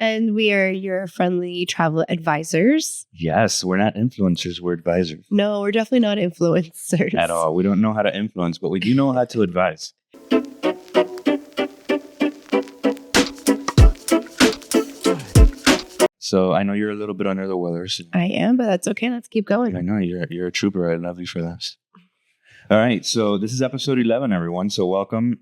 And we are your friendly travel advisors. Yes, we're not influencers, we're advisors. No, we're definitely not influencers. At all. We don't know how to influence, but we do know how to advise. So I know you're a little bit under the weather. So I am, but that's okay. Let's keep going. I know you're a trooper. I love you for this. All right, so this is episode 11, everyone. So welcome.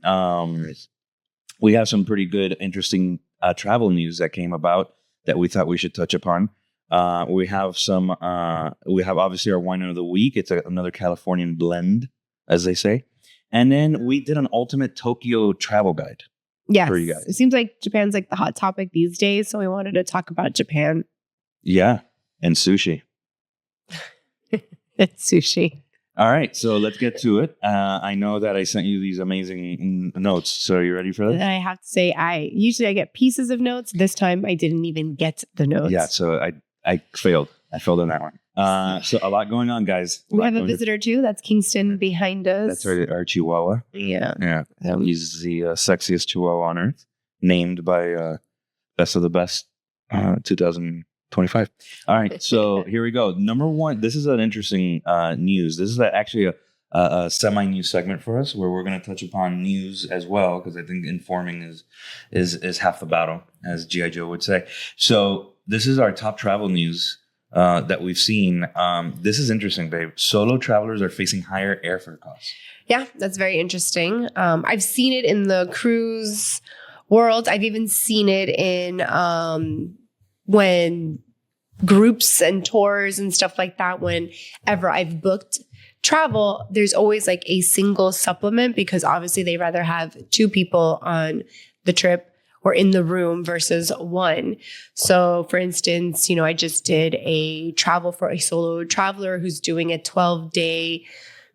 We have some pretty good, interesting travel news that came about that we thought we should touch upon. We have obviously our wine of the week. It's another Californian blend, as they say. And then we did an ultimate Tokyo travel guide. Yes. For you guys. It seems like Japan's like the hot topic these days. So we wanted to talk about Japan. Yeah. And sushi. It's sushi. All right. So let's get to it. I know that I sent you these amazing notes. So are you ready for this? I have to say, I get pieces of notes. This time I didn't even get the notes. Yeah. So I failed. I failed on that one. So a lot going on, guys. We have a visitor too. That's Kingston behind us. That's right, our chihuahua. Yeah. Yeah. He's the sexiest chihuahua on earth, named by Best of the Best 2025. All right. So here we go. Number one, this is an interesting news. This is actually a semi-news segment for us where we're going to touch upon news as well, because I think informing is half the battle, as G.I. Joe would say. So this is our top travel news that we've seen. This is interesting, babe. Solo travelers are facing higher airfare costs. Yeah, that's very interesting. I've seen it in the cruise world. I've even seen it in when groups and tours and stuff like that. Whenever I've booked travel, there's always like a single supplement because obviously they rather have two people on the trip or in the room versus one. So for instance, I just did a travel for a solo traveler who's doing a 12-day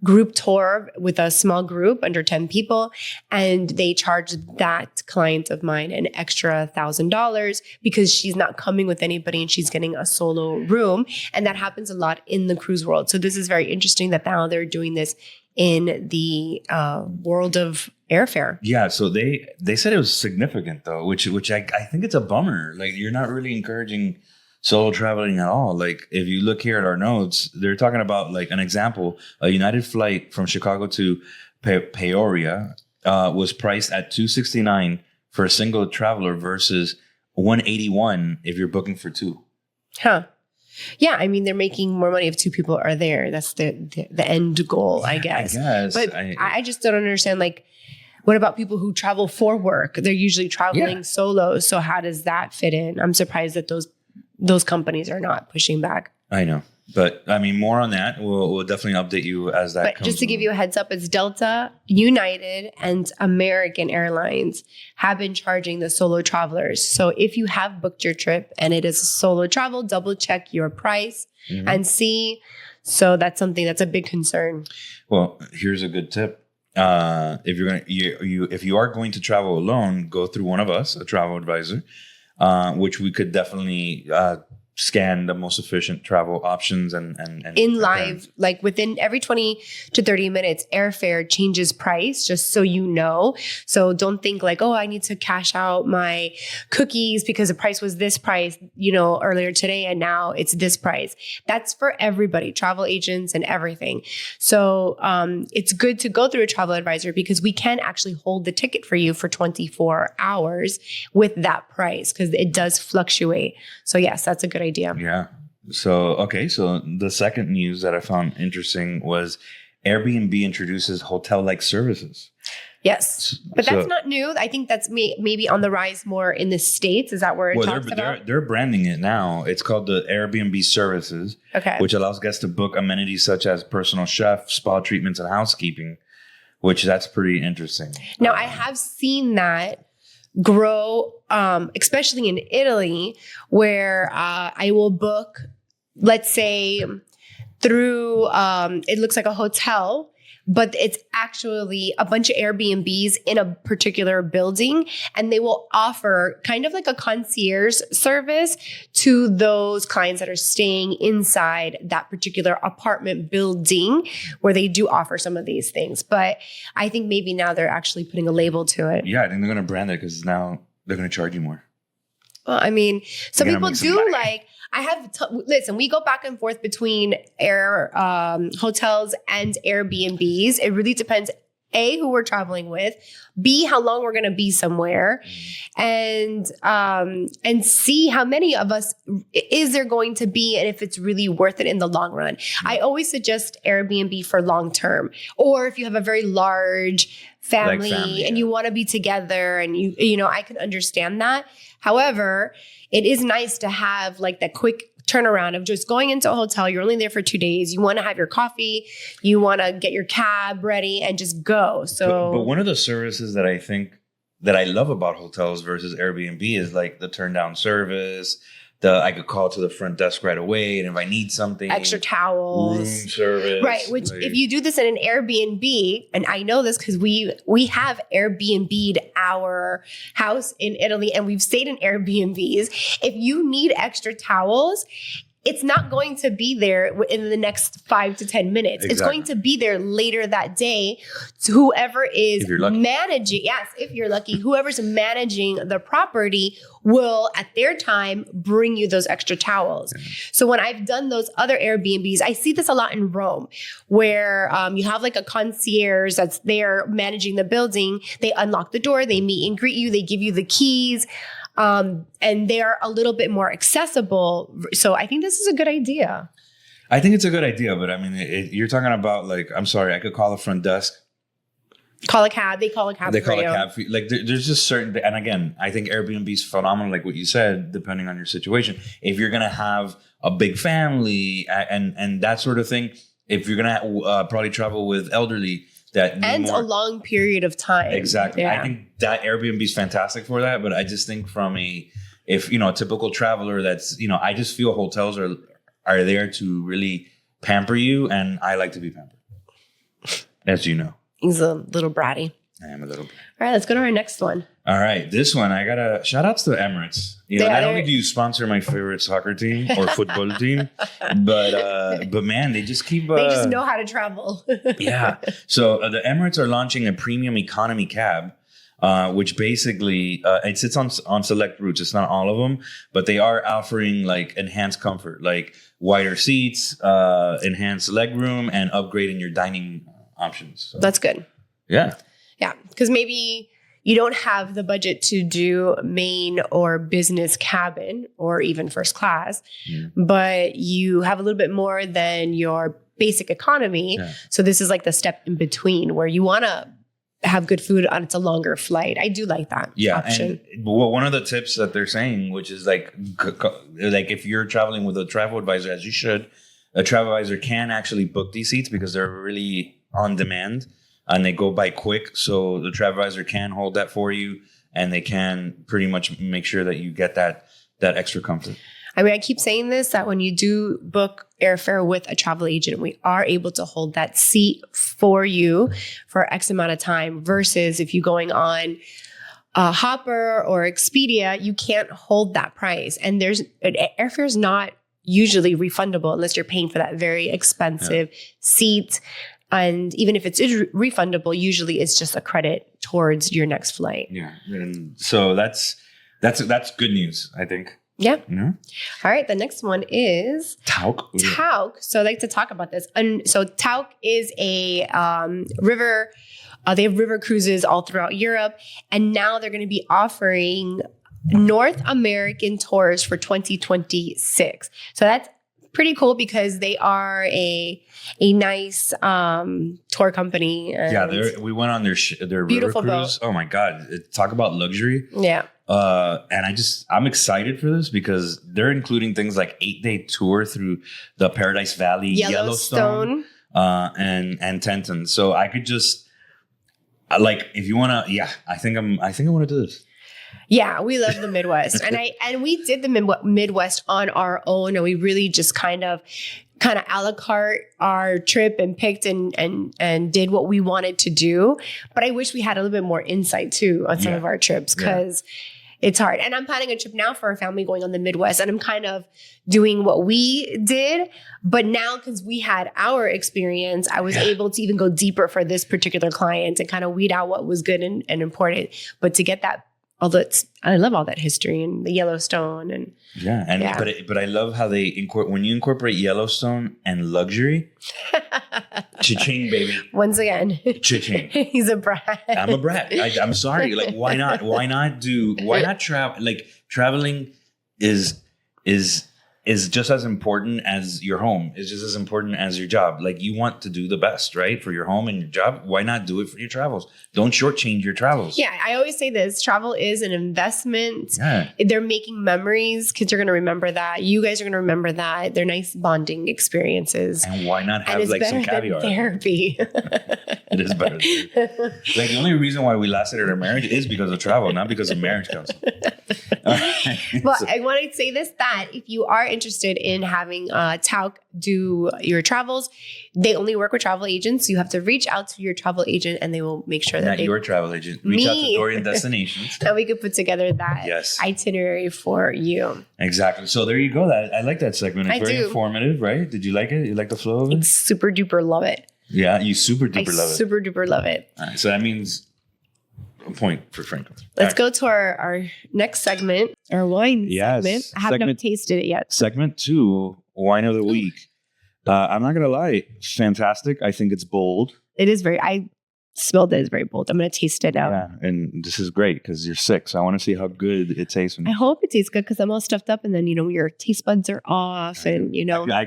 group tour with a small group under 10 people. And they charged that client of mine an extra $1,000 because she's not coming with anybody and she's getting a solo room. And that happens a lot in the cruise world. So this is very interesting that now they're doing this in the world of airfare. Yeah, so they said it was significant though, which I think it's a bummer. Like you're not really encouraging solo traveling at all. Like if you look here at our notes, they're talking about like an example, a United flight from Chicago to Peoria was priced at $269 for a single traveler versus $181 if you're booking for two. Huh. Yeah, I mean, they're making more money if two people are there. That's the end goal, I guess. But I just don't understand, like, what about people who travel for work? They're usually traveling solo. So how does that fit in? I'm surprised that those companies are not pushing back. I know. But I mean, more on that. We'll definitely update you as that comes. But just to give you a heads up, it's Delta, United, and American Airlines have been charging the solo travelers. So if you have booked your trip and it is a solo travel, double check your price and see. So that's something that's a big concern. Well, here's a good tip. If you are going to travel alone, go through one of us, a travel advisor, which we could definitely scan the most efficient travel options and in live, like within every 20 to 30 minutes, Airfare changes price, just so you know. So don't think like, oh, I need to cash out my cookies because the price was this price, earlier today, and now it's this price. That's for everybody, travel agents and everything. So it's good to go through a travel advisor because we can actually hold the ticket for you for 24 hours with that price because it does fluctuate. So yes, that's a good idea. Yeah. So the second news that I found interesting was Airbnb introduces hotel-like services. Yes, but that's not new. I think that's maybe on the rise more in the States. Is that where it talks about? They're branding it now. It's called the Airbnb services, which allows guests to book amenities such as personal chef, spa treatments, and housekeeping, which that's pretty interesting. Now, I have seen that grow, especially in Italy, where I will book, let's say, through, it looks like a hotel, but it's actually a bunch of Airbnbs in a particular building, and they will offer kind of like a concierge service to those clients that are staying inside that particular apartment building where they do offer some of these things. But I think maybe now they're actually putting a label to it. Yeah, I think they're going to brand it because now they're going to charge you more. Well, I mean, some You're gonna people make some do money. I have, listen, we go back and forth between hotels and Airbnbs. It really depends, A, who we're traveling with, B, how long we're going to be somewhere, and C, how many of us is there going to be, and if it's really worth it in the long run. I always suggest Airbnb for long term, or if you have a very large family and you want to be together, and you know, I can understand that. However, it is nice to have like that quick turnaround of just going into a hotel. You're only there for 2 days. You want to have your coffee. You want to get your cab ready and just go. So, but one of the services that I think that I love about hotels versus Airbnb is like the turn down service. I could call to the front desk right away, and if I need something, extra towels, room service, right? Which, like, if you do this in an Airbnb, and I know this because we have Airbnb'd our house in Italy, and we've stayed in Airbnbs. If you need extra towels, it's not going to be there in the next 5 to 10 minutes. Exactly. It's going to be there later that day to whoever is managing. Yes, if you're lucky, whoever's managing the property will, at their time, bring you those extra towels. Yeah. So when I've done those other Airbnbs, I see this a lot in Rome, where you have like a concierge that's there managing the building. They unlock the door, they meet and greet you, they give you the keys. And they're a little bit more accessible. So I think this is a good idea. I think it's a good idea, but I mean, you're talking about like, I'm sorry, I could call the front desk. Call a cab. They call a cab. They call a cab. Like there's just certain, and again, I think Airbnb is phenomenal. Like what you said, depending on your situation, if you're gonna have a big family and that sort of thing, if you're gonna probably travel with elderly. And a long period of time. Exactly. Yeah. I think that Airbnb is fantastic for that. But I just think from a typical traveler, that's, I just feel hotels are there to really pamper you. And I like to be pampered. As you know. He's a little bratty. I am a little bratty. All right, let's go to our next one. All right. This one, I got to shout outs to Emirates. Not only do you sponsor my favorite soccer team or football team, but man, they just keep... they just know how to travel. Yeah. So the Emirates are launching a premium economy cab, which basically, it sits on select routes. It's not all of them, but they are offering like enhanced comfort, like wider seats, enhanced legroom, and upgrading your dining options. So, that's good. Yeah. Yeah. Because maybe... you don't have the budget to do main or business cabin or even first class, but you have a little bit more than your basic economy. Yeah. So this is like the step in between where you want to have good food on it's a longer flight. I do like that option. And one of the tips that they're saying, which is like if you're traveling with a travel advisor, as you should, a travel advisor can actually book these seats because they're really on demand. And they go by quick, so the travel advisor can hold that for you, and they can pretty much make sure that you get that extra comfort. I mean, I keep saying this, that when you do book airfare with a travel agent, we are able to hold that seat for you for X amount of time, versus if you're going on Hopper or Expedia, you can't hold that price. And airfare is not usually refundable unless you're paying for that very expensive seat. And even if it's refundable, usually it's just a credit towards your next flight. Yeah. And so that's good news, I think. Yeah. Mm-hmm. All right. The next one is Talc. Talc. So I like to talk about this. And so Talc is a river. They have river cruises all throughout Europe. And now they're going to be offering North American tours for 2026. So that's pretty cool because they are a nice tour company. We went on their beautiful river cruise. boat. Oh my God. Talk about luxury. Yeah. And I'm excited for this because they're including things like 8-day tour through the Paradise Valley, Yellowstone, and Tenton. So I could just if you want to, I think I want to do this. Yeah, we love the Midwest. and we did the Midwest on our own, and we really just kind of a la carte our trip and picked and did what we wanted to do. But I wish we had a little bit more insight too on some of our trips, because it's hard. And I'm planning a trip now for a family going on the Midwest, and I'm kind of doing what we did. But now, because we had our experience, I was able to even go deeper for this particular client and kind of weed out what was good and important. But to get that I love all that history and the Yellowstone and but I love how they when you incorporate Yellowstone and luxury, cha-ching, baby. Once again, cha-ching. He's a brat. I'm a brat. I'm sorry. Like, why not? Why not travel? Like, traveling is just as important as your home. It's just as important as your job. Like, you want to do the best, right? For your home and your job. Why not do it for your travels? Don't shortchange your travels. Yeah, I always say this. Travel is an investment. Yeah. They're making memories. Kids are going to remember that. You guys are going to remember that. They're nice bonding experiences. And why not have like some caviar? Therapy. It is better than therapy. Like, the only reason why we lasted in our marriage is because of travel, not because of marriage counseling. Well, I want to say this, that if you are interested in having Talc do your travels, they only work with travel agents. So you have to reach out to your travel agent and they will make sure that your travel agent. Reach out to Dorian Destinations. And we could put together that itinerary for you. Exactly. So there you go. I like that segment. It's very informative, right? Did you like it? You like the flow of it? It's super duper love it. Yeah, you super duper love it. Super duper love it. All right, so that means a point for Franco. Let's go to our next segment, our wine segment. I haven't tasted it yet. Segment 2, wine of the week. I'm not going to lie. Fantastic. I think it's bold. It is I smelled it. It's very bold. I'm going to taste it now. Yeah, and this is great because you're sick. So I want to see how good it tastes. I hope it tastes good because I'm all stuffed up and then, your taste buds are off and,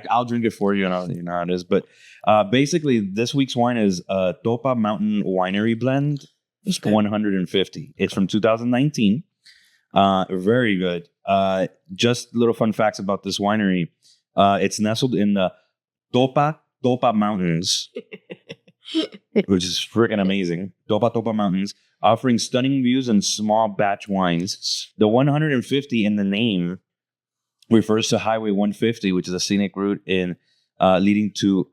I'll drink it for you and I'll, how it is. But basically, this week's wine is a Topa Mountain Winery blend. It's 150. It's from 2019. Very good. Just little fun facts about this winery. It's nestled in the Topa Mountains, which is freaking amazing. Topa Mountains, offering stunning views and small batch wines. The 150 in the name refers to Highway 150, which is a scenic route leading to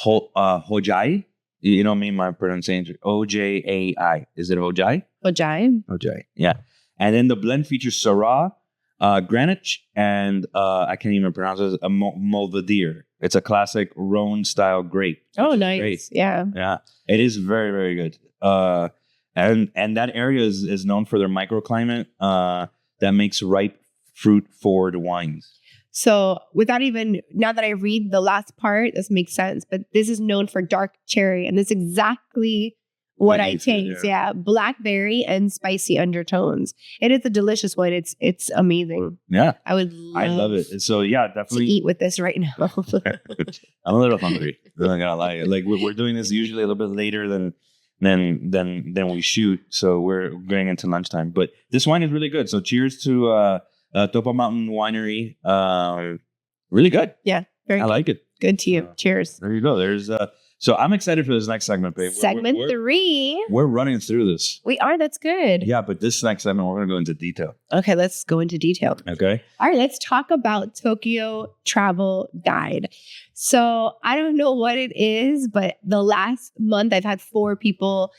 Hojai. You know me, my pronunciation. Ojai. Is it Ojai? Ojai. Yeah. And then the blend features Syrah, Grenache, and I can't even pronounce it. A Mourvedre. It's a classic Rhone style grape. Oh, nice. Great. Yeah. Yeah. It is very, very good. And that area is known for their microclimate that makes ripe fruit forward wines. So now that I read the last part, this makes sense. But this is known for dark cherry, and this is exactly what I taste. Yeah, blackberry and spicy undertones. It is a delicious one. It's amazing. Yeah, I love it. So yeah, definitely to eat with this right now. I'm a little hungry. I'm not gonna lie. Like we're doing this usually a little bit later than we shoot, so we're going into lunchtime. But this wine is really good. So cheers to Topa Mountain Winery. Really good. Yeah, I like it. Good to you. Cheers. There you go. There's so I'm excited for this next segment, babe. Segment 3. We're running through this. We are. That's good. Yeah, but this next segment, we're going to go into detail. Okay, let's go into detail. Okay. All right, let's talk about Tokyo Travel Guide. So I don't know what it is, but the last month I've had 4 people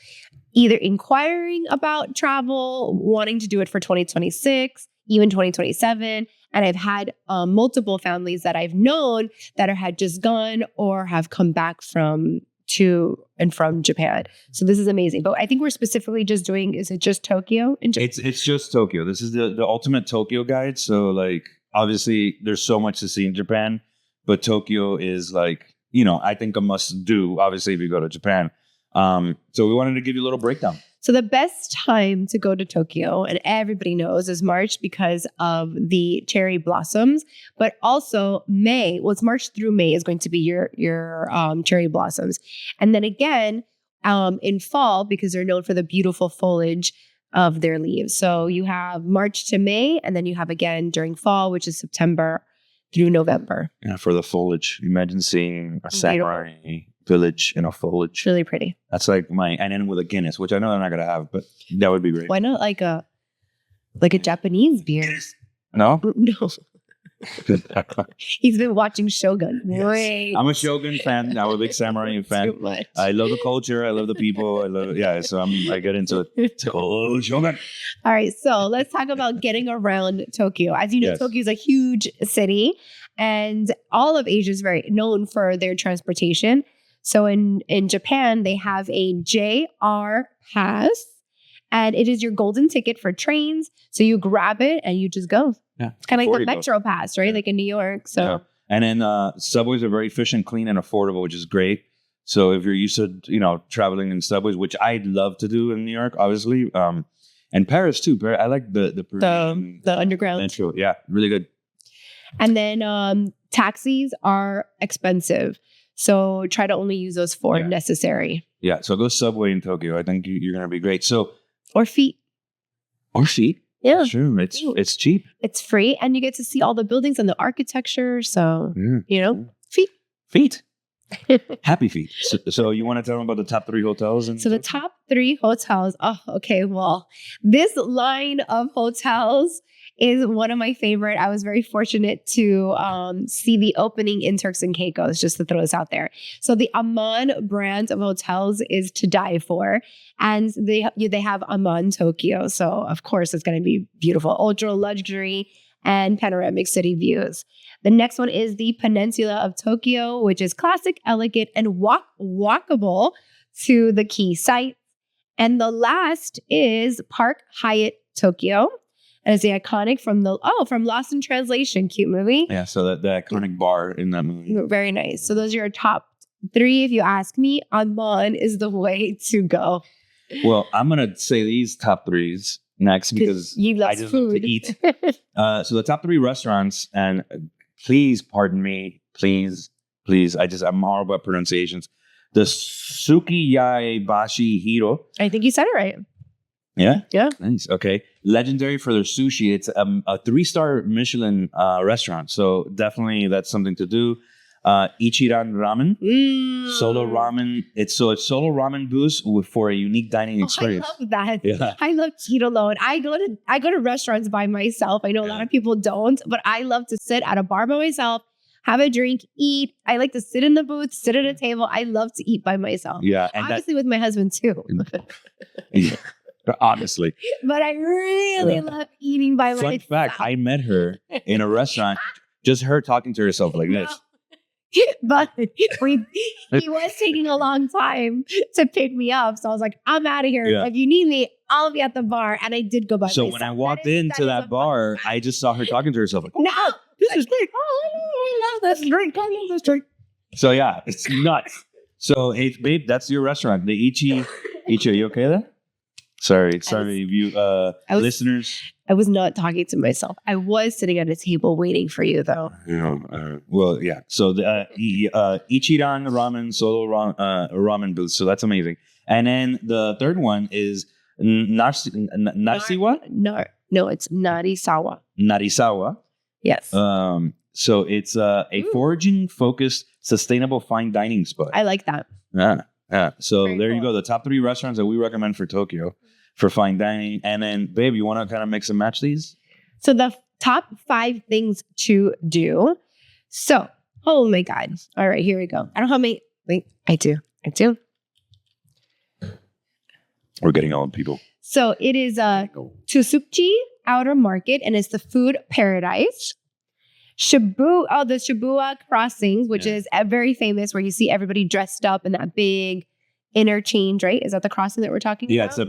either inquiring about travel, wanting to do it for 2026, even 2027. And I've had multiple families that I've known that had just gone or have come back from Japan. So this is amazing. But I think we're specifically just doing, is it just Tokyo? It's just Tokyo. This is the ultimate Tokyo guide. So like, obviously there's so much to see in Japan, but Tokyo is like, I think a must do, obviously, if you go to Japan. So we wanted to give you a little breakdown. So the best time to go to Tokyo, and everybody knows, is March because of the cherry blossoms, but also May. Well, it's March through May is going to be your cherry blossoms. And then again, in fall, because they're known for the beautiful foliage of their leaves. So you have March to May, and then you have again during fall, which is September through November. Yeah, for the foliage. Imagine seeing a samurai village in a foliage. It's really pretty. That's like and then with a Guinness, which I know they're not gonna have, but that would be great. Why not like a Japanese beer? No? No. He's been watching Shogun. Yes. I'm a Shogun fan. I'm a big samurai fan. Too much. I love the culture. I love the people. So I get into it. Shogun. All right. So let's talk about getting around Tokyo. As you know, Tokyo is a huge city, and all of Asia is very known for their transportation. So in Japan, they have a JR pass, And it is your golden ticket for trains. So you grab it and you just go. Yeah. It's kind of like the Before you Metro Pass, right? Yeah. Like in New York. So. Yeah. And then subways are very efficient, clean, and affordable, which is great. So if you're used to, traveling in subways, which I'd love to do in New York, obviously, and Paris too. I like the Underground. Metro. Yeah, really good. And then taxis are expensive. So try to only use those for necessary. Yeah, so go subway in Tokyo. I think you're going to be great. So Or feet. Or feet. Yeah. Sure, it's cheap. It's free. And you get to see all the buildings and the architecture. So, feet. Feet. Happy feet. So you want to tell them about the top 3 hotels? So the top 3 hotels. Oh, okay. Well, this line of hotels is one of my favorite. I was very fortunate to see the opening in Turks and Caicos, just to throw this out there. So the Aman brand of hotels is to die for. And they have Aman Tokyo. So of course it's going to be beautiful, ultra luxury and panoramic city views. The next one is the Peninsula of Tokyo, which is classic, elegant, and walkable to the key sites. And the last is Park Hyatt Tokyo. And it's the iconic from Lost in Translation, cute movie. Yeah, so the iconic bar in that movie. Very nice. So those are your top 3. If you ask me, Amman is the way to go. Well, I'm going to say these top 3s next because I just love to eat. So the top 3 restaurants, and please pardon me, please. I'm horrible at pronunciations. The Sukiyabashi Hiro. I think you said it right. Yeah? Yeah. Nice. Okay. Legendary for their sushi. It's a 3-star Michelin restaurant. So definitely that's something to do. Ichiran Ramen. Solo ramen. It's solo ramen booths for a unique dining experience. I love that. Yeah. I love to eat alone. I go to restaurants by myself. I know a lot of people don't, but I love to sit at a bar by myself, have a drink, eat. I like to sit in the booth, sit at a table. I love to eat by myself. Yeah. And obviously with my husband too. Yeah. Honestly. But I really love eating by myself. Fun fact, I met her in a restaurant, just her talking to herself like this. But he was taking a long time to pick me up. So I was like, I'm out of here. Yeah. If you need me, I'll be at the bar. And I did go by myself. So when I walked into that bar, I just saw her talking to herself like, no, this is great. I love this drink. I love this drink. So yeah, it's nuts. So hey, babe, that's your restaurant. The Ichi, are you okay there? Sorry, listeners. I was not talking to myself. I was sitting at a table waiting for you, though. Well, yeah. So the Ichiran Ramen Solo Ramen booth. So that's amazing. And then the third one is Narisawa? No, it's Narisawa. Narisawa. Yes. So it's a foraging-focused, sustainable fine dining spot. I like that. Yeah. So Very there cool. you go. The top 3 restaurants that we recommend for Tokyo for fine dining. And then, babe, you want to kind of mix and match these? So the top 5 things to do. So, oh my God. All right, here we go. I don't have my, wait, I do. We're getting old, people. So it is Tsukiji Outer Market, and it's the food paradise. The Shibuya Crossings, which is very famous, where you see everybody dressed up in that big interchange, right? Is that the crossing that we're talking about? Yeah, it's the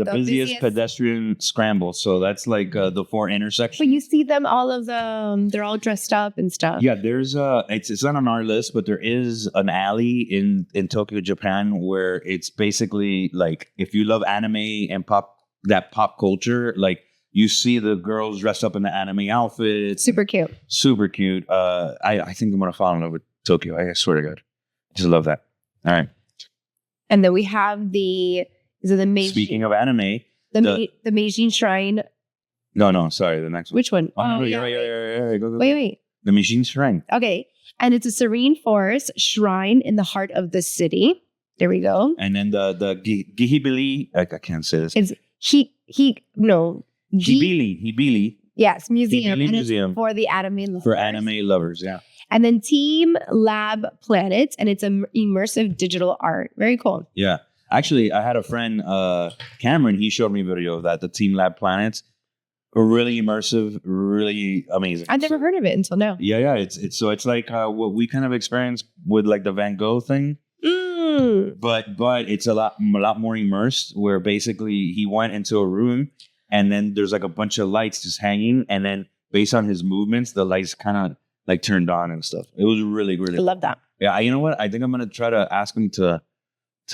busiest pedestrian scramble. So that's like the 4 intersections. But you see them, all of them, they're all dressed up and stuff. Yeah, there's it's not on our list, but there is an alley in Tokyo, Japan, where it's basically like if you love anime and pop culture, like you see the girls dressed up in the anime outfits. Super cute. I think I'm gonna fall in love with Tokyo. I swear to God, I just love that. All right. And then we have the Meiji. Speaking of anime, the Meiji Shrine. No, sorry, the next one. Which one? No, you're right. Go. Wait. The Meiji Shrine. Okay, and it's a serene forest shrine in the heart of the city. There we go. And then the Gihibili. I can't say this. It's Hibili. Yes, museum. Hibili And museum it's for the anime lovers. For anime lovers, yeah. And then Team Lab Planet, and it's an immersive digital art. Very cool. Yeah. Actually, I had a friend, Cameron, he showed me a video of that, the Team Lab Planets. Really immersive, really amazing. I've never heard of it until now. Yeah. It's like what we kind of experienced with like the Van Gogh thing. but it's a lot more immersed, where basically he went into a room and then there's like a bunch of lights just hanging, and then based on his movements, the lights kind of like turned on and stuff. It was really, really I love that. Yeah, you know what? I think I'm gonna try to ask him to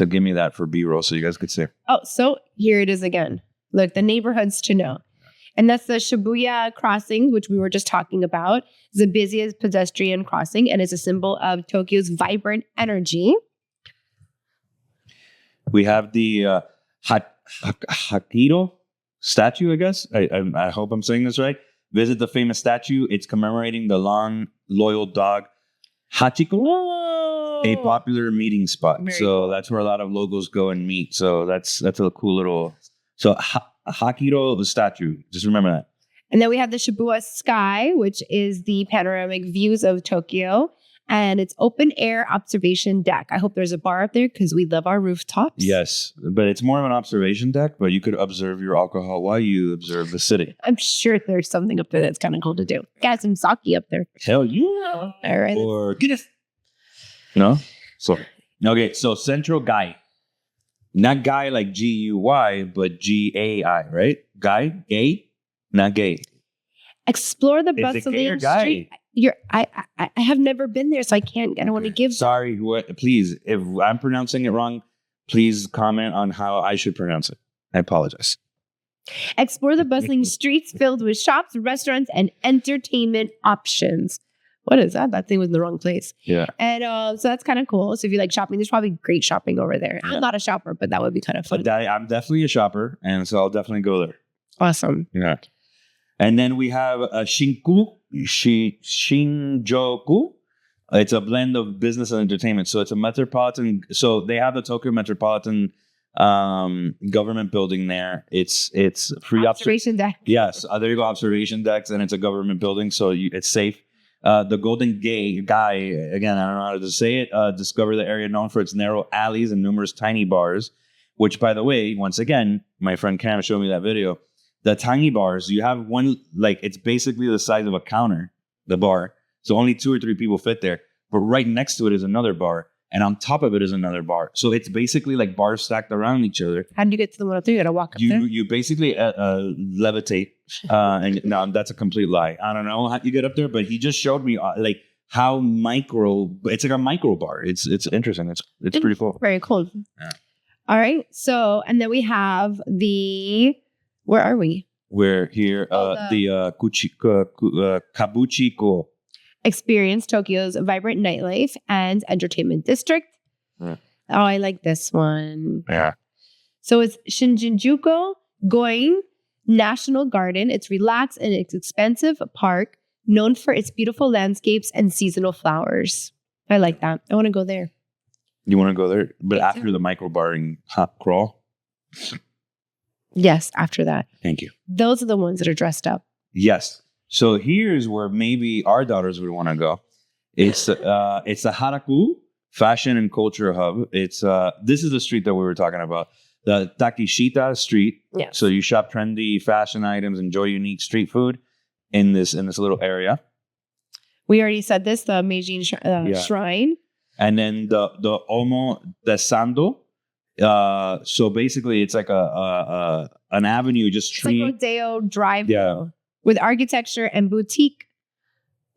give me that for B-roll so you guys could see. Oh, so here it is again. Look, the neighborhoods to know. And that's the Shibuya crossing, which we were just talking about. It's the busiest pedestrian crossing and is a symbol of Tokyo's vibrant energy. We have the Hakiro statue, I guess. I hope I'm saying this right. Visit the famous statue. It's commemorating the long, loyal dog Hachiko, a popular meeting spot. Very so cool. That's where a lot of locals go and meet. So that's a cool little. So Hakiro, the statue. Just remember that. And then we have the Shibuya Sky, which is the panoramic views of Tokyo. And it's open air observation deck. I hope there's a bar up there because we love our rooftops. Yes, but it's more of an observation deck, but you could observe your alcohol while you observe the city. I'm sure there's something up there that's kind of cool to do. Got some sake up there. Hell yeah. All right. Or Guinness. No? So, okay, so Central Gai. Not guy like G-U-Y, but G-A-I, right? Guy? Gay? Not gay. Explore the Is it bustling gay or guy? street. I have never been there, so I don't want to give. Sorry, please, if I'm pronouncing it wrong, please comment on how I should pronounce it. I apologize. Explore the bustling streets filled with shops, restaurants, and entertainment options. What is that? That thing was in the wrong place. Yeah. And so that's kind of cool. So if you like shopping, there's probably great shopping over there. Yeah. I'm not a shopper, but that would be kind of fun. But I'm definitely a shopper, and so I'll definitely go there. Awesome. Yeah. And then we have Shinjuku. It's a blend of business and entertainment. So it's a metropolitan. So they have the Tokyo Metropolitan government building there. It's free Observation deck. Yes, there you go. Observation decks, and it's a government building, so it's safe. The Golden Guy, again, I don't know how to say it, discover the area known for its narrow alleys and numerous tiny bars, which, by the way, once again, my friend Cam showed me that video. The tiny bars, you have one, like, it's basically the size of a counter, the bar. So only 2 or 3 people fit there. But right next to it is another bar. And on top of it is another bar. So it's basically like bars stacked around each other. How do you get to the 103? You got to walk up there? You basically levitate. And no, that's a complete lie. I don't know how you get up there, but he just showed me like how it's like a micro bar. It's interesting. It's pretty cool. Very cool. Yeah. All right. So, and then we have where are we? We're here, the Kabuchiko. Experience Tokyo's vibrant nightlife and entertainment district. Yeah. Oh, I like this one. Yeah. So it's Shinjuku Going National Garden. It's relaxed and it's expensive park known for its beautiful landscapes and seasonal flowers. I like that. I want to go there. You want to go there? But Yeah. after the micro barring hop crawl? Yes, after that. Thank you. Those are the ones that are dressed up. Yes. So here's where maybe our daughters would want to go. It's the Haraku Fashion and Culture Hub. It's this is the street that we were talking about, the Takeshita Street. Yeah. So you shop trendy fashion items, enjoy unique street food in this little area. We already said this, the Meijin Shrine. And then the Omo Desando. So basically, it's like an avenue, just It's tree. like Rodeo Drive. Yeah. With architecture and boutique,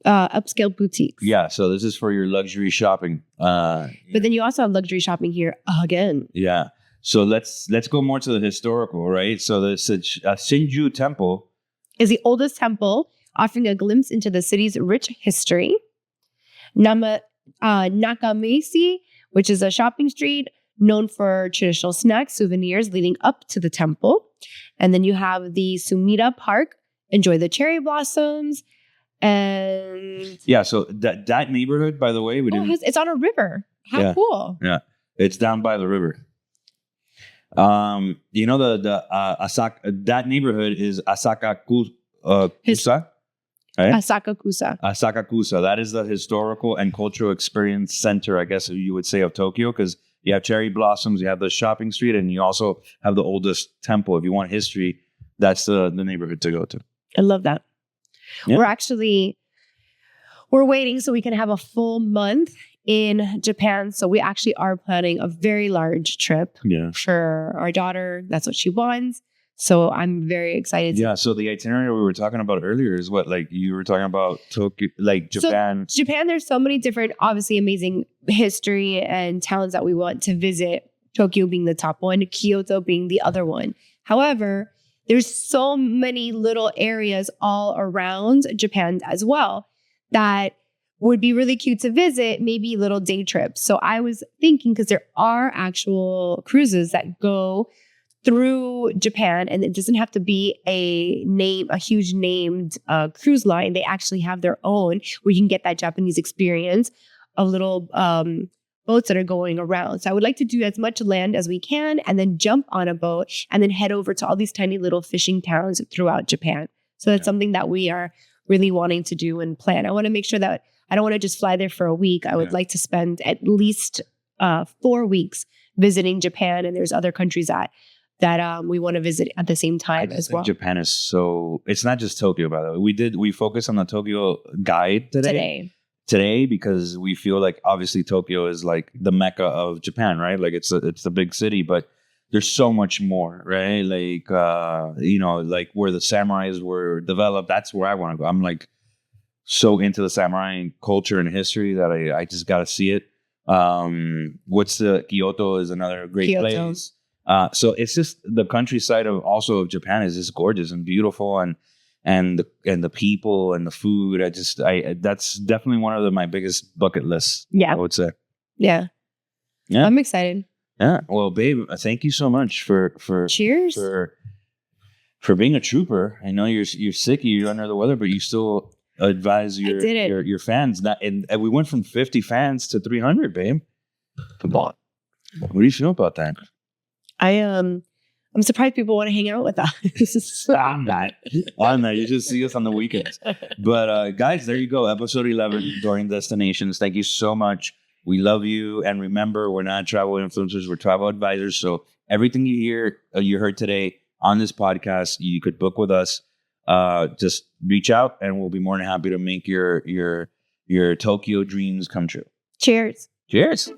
upscale boutiques. Yeah, so this is for your luxury shopping. But then you also have luxury shopping here again. Yeah. So let's go more to the historical, right? So the Shinju Temple Is the oldest temple, offering a glimpse into the city's rich history. Nakamesi, which is a shopping street known for traditional snacks, souvenirs leading up to the temple. And then you have the Sumida Park. Enjoy the cherry blossoms. And yeah, so that neighborhood, by the way, it's on a river. How cool. Yeah. It's down by the river. You know the Asaka, that neighborhood is Asakakusa, right? Asakakusa. Asakakusa. That is the historical and cultural experience center, I guess you would say, of Tokyo, because you have cherry blossoms, you have the shopping street, and you also have the oldest temple. If you want history, that's the neighborhood to go to. I love that. Yeah. We're waiting so we can have a full month in Japan. So we actually are planning a very large trip for our daughter. That's what she wants. So I'm very excited. Yeah. So the itinerary we were talking about earlier is what, like you were talking about Tokyo, like Japan. So Japan, there's so many different, obviously amazing history and towns that we want to visit. Tokyo being the top one, Kyoto being the other one. However, there's so many little areas all around Japan as well that would be really cute to visit, maybe little day trips. So I was thinking, because there are actual cruises that go through Japan, and it doesn't have to be a huge named cruise line. They actually have their own where you can get that Japanese experience of little boats that are going around. So I would like to do as much land as we can and then jump on a boat and then head over to all these tiny little fishing towns throughout Japan. So that's something that we are really wanting to do and plan. I want to make sure that I don't want to just fly there for a week. I would like to spend at least 4 weeks visiting Japan, and there's other countries that we want to visit at the same time as well. Japan is so, it's not just Tokyo, by the way. We focused on the Tokyo guide today because we feel like obviously Tokyo is like the Mecca of Japan, right? Like it's a big city, but there's so much more, right? Like, like where the samurais were developed, that's where I want to go. I'm like so into the samurai culture and history that I just got to see it. Kyoto is another great place. So it's just the countryside of Japan is just gorgeous and beautiful, and the people and the food. That's definitely one of my biggest bucket lists. Yeah, I would say. Yeah. I'm excited. Yeah. Well, babe, thank you so much for cheers for being a trooper. I know you're sick, you're under the weather, but you still advise your fans. And we went from 50 fans to 300, babe. Come on. What do you feel about that? I'm surprised people want to hang out with us. I'm not. You just see us on the weekends. But guys, there you go. Episode 11, Dorian Destinations. Thank you so much. We love you. And remember, we're not travel influencers. We're travel advisors. So everything you heard today on this podcast, you could book with us. Just reach out and we'll be more than happy to make your Tokyo dreams come true. Cheers. Cheers.